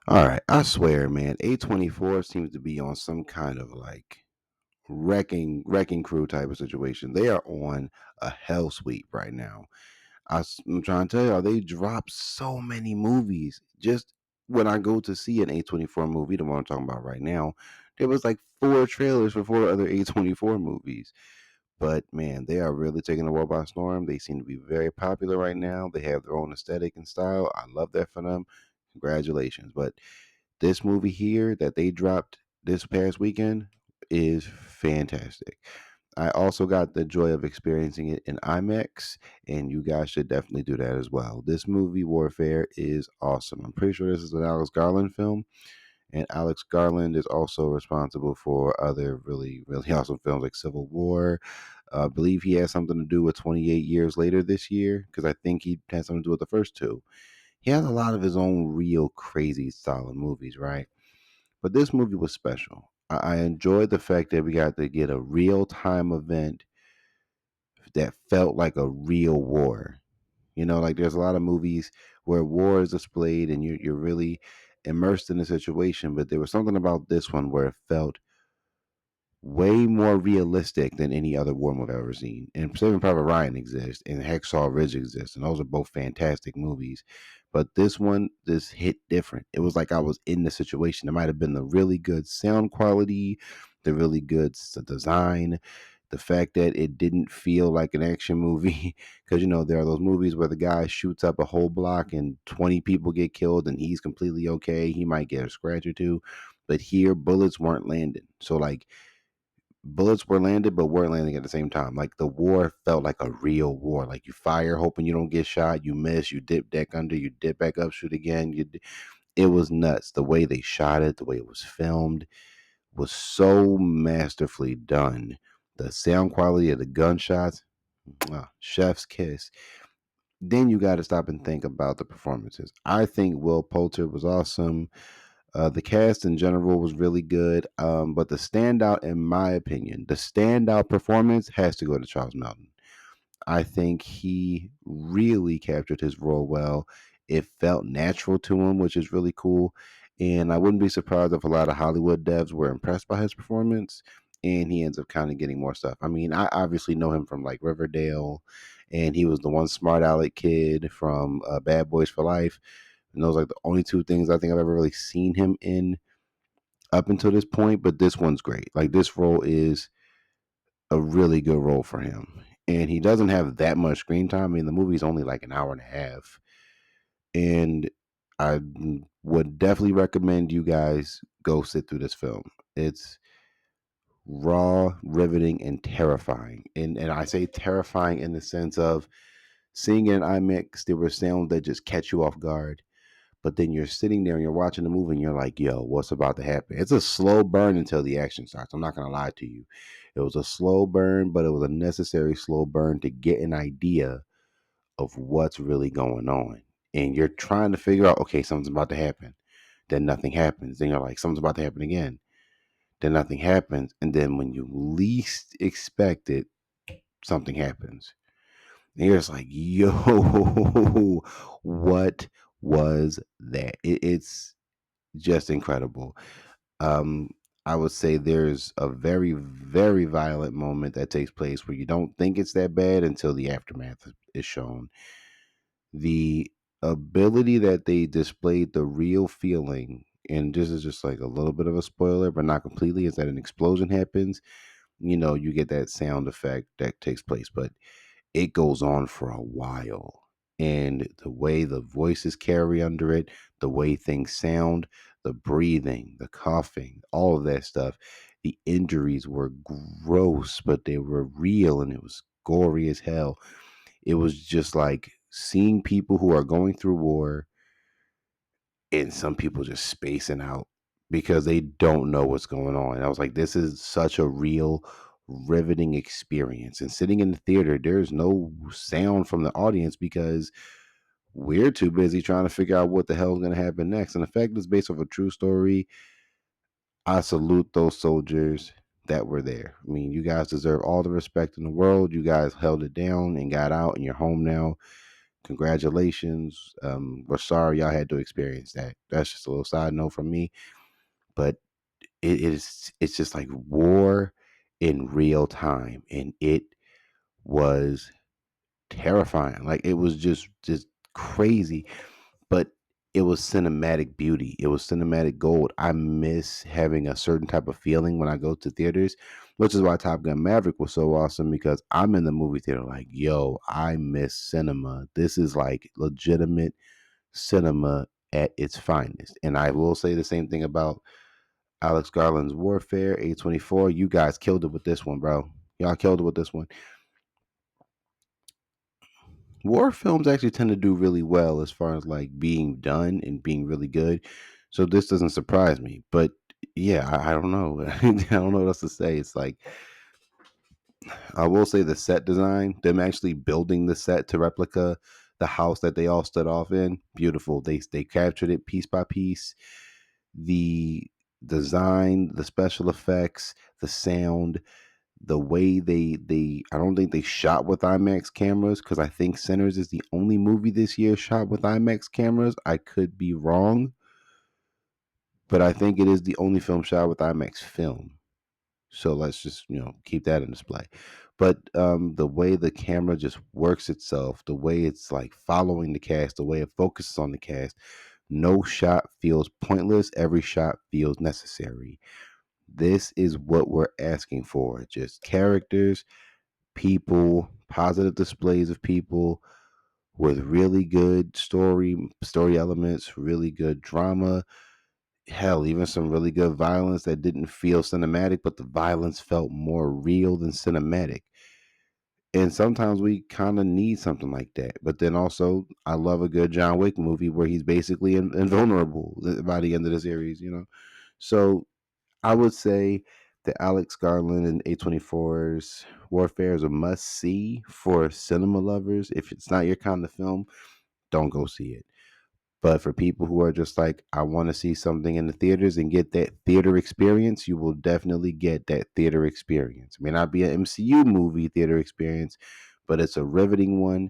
All right, I swear, man, A24 seems to be on some kind of like wrecking crew type of situation. They are on a hell sweep right now. I'm trying to tell y'all, they drop so many movies. Just when I go to see an A24 movie, the one I'm talking about right now, there was like four trailers for four other A24 movies. But man, they are really taking the world by storm. They seem to be very popular right now. They have their own aesthetic and style. I love that for them. Congratulations. But this movie here that they dropped this past weekend is fantastic. I also got the joy of experiencing it in IMAX, and you guys should definitely do that as well. This movie, Warfare, is awesome. I'm pretty sure this is an Alex Garland film, and Alex Garland is also responsible for other really, really awesome films like Civil War. I believe he has something to do with 28 Years Later this year, because I think he had something to do with the first two. He has a lot of his own real crazy style of movies, right? But this movie was special. I enjoyed the fact that we got to get a real time event that felt like a real war. You know, like there's a lot of movies where war is displayed and you're really immersed in the situation, but there was something about this one where it felt way more realistic than any other war movie I've ever seen. And Saving Private Ryan exists, and Hacksaw Ridge exists, and those are both fantastic movies. But this one, this hit different. It was like I was in the situation. It might have been the really good sound quality, the really good design, the fact that it didn't feel like an action movie. Because, you know, there are those movies where the guy shoots up a whole block and 20 people get killed and he's completely okay. He might get a scratch or two. But here, bullets weren't landing. So, like, bullets were landed but weren't landing at the same time. Like the war felt like a real war. Like you fire hoping you don't get shot, you miss, you dip deck under, you dip back up, shoot again. It was nuts. The way they shot it, the way it was filmed was so masterfully done. The sound quality of the gunshots, chef's kiss. Then you got to stop and think about the performances. I think Will Poulter was awesome. The cast in general was really good, but the standout, in my opinion, the standout performance has to go to Charles Melton. I think he really captured his role well. It felt natural to him, which is really cool. And I wouldn't be surprised if a lot of Hollywood devs were impressed by his performance. And he ends up kind of getting more stuff. I mean, I obviously know him from like Riverdale, and he was the one smart aleck kid from Bad Boys for Life. And those are like the only two things I think I've ever really seen him in up until this point. But this one's great. Like this role is a really good role for him. And he doesn't have that much screen time. I mean, the movie's only like an hour and a half. And I would definitely recommend you guys go sit through this film. It's raw, riveting, and terrifying. And I say terrifying in the sense of seeing it in IMAX, there were sounds that just catch you off guard. But then you're sitting there and you're watching the movie and you're like, yo, what's about to happen? It's a slow burn until the action starts. I'm not going to lie to you. It was a slow burn, but it was a necessary slow burn to get an idea of what's really going on. And you're trying to figure out, okay, something's about to happen. Then nothing happens. Then you're like, something's about to happen again. Then nothing happens. And then when you least expect it, something happens. And you're just like, yo, what was that? It's just incredible. Um, I would say there's a very, very violent moment that takes place where you don't think it's that bad until the aftermath is shown. The ability that they displayed the real feeling, and this is just like a little bit of a spoiler, but not completely, is that an explosion happens. You know, you get that sound effect that takes place, but it goes on for a while. And the way the voices carry under it, the way things sound, the breathing, the coughing, all of that stuff, the injuries were gross, but they were real and it was gory as hell. It was just like seeing people who are going through war and some people just spacing out because they don't know what's going on. And I was like, this is such a real riveting experience. And sitting in the theater, there's no sound from the audience because we're too busy trying to figure out what the hell is going to happen next. And the fact is based off a true story. I salute those soldiers that were there. I mean, you guys deserve all the respect in the world. You guys held it down and got out, and you're home now. Congratulations. We're sorry y'all had to experience that. That's just a little side note from me. But it's just like war in real time, and it was terrifying. Like it was just crazy, but it was cinematic beauty. It was cinematic gold. I miss having a certain type of feeling when I go to theaters, which is why Top Gun Maverick was so awesome, because I'm in the movie theater like, yo, I miss cinema. This is like legitimate cinema at its finest. And I will say the same thing about Alex Garland's Warfare, A24. You guys killed it with this one, bro. Y'all killed it with this one. War films actually tend to do really well as far as like being done and being really good. So this doesn't surprise me. But yeah, I don't know. I don't know what else to say. It's like, I will say the set design, them actually building the set to replica the house that they all stood off in, beautiful. They captured it piece by piece. The design, the special effects, the sound, the way they I don't think they shot with IMAX cameras, because I think Sinners is the only movie this year shot with IMAX cameras. I could be wrong, but I think it is the only film shot with IMAX film. So let's just, keep that in display. But the way the camera just works itself, the way it's like following the cast, the way it focuses on the cast, no shot feels pointless. Every shot feels necessary. This is what we're asking for. Just characters, people, positive displays of people with really good story elements, really good drama, hell, even some really good violence that didn't feel cinematic, but the violence felt more real than cinematic. And sometimes we kind of need something like that. But then also, I love a good John Wick movie where he's basically invulnerable by the end of the series. So I would say that Alex Garland and A24's Warfare is a must see for cinema lovers. If it's not your kind of film, don't go see it. But for people who are just like, I want to see something in the theaters and get that theater experience, you will definitely get that theater experience. It may not be an MCU movie theater experience, but it's a riveting one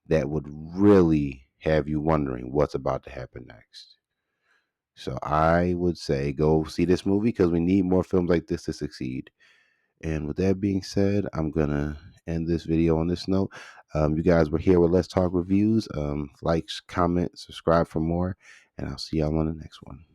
that would really have you wondering what's about to happen next. So I would say go see this movie because we need more films like this to succeed. And with that being said, I'm gonna end this video on this note. You guys were here with Let's Talk Reviews. Like, comment, subscribe for more, and I'll see y'all on the next one.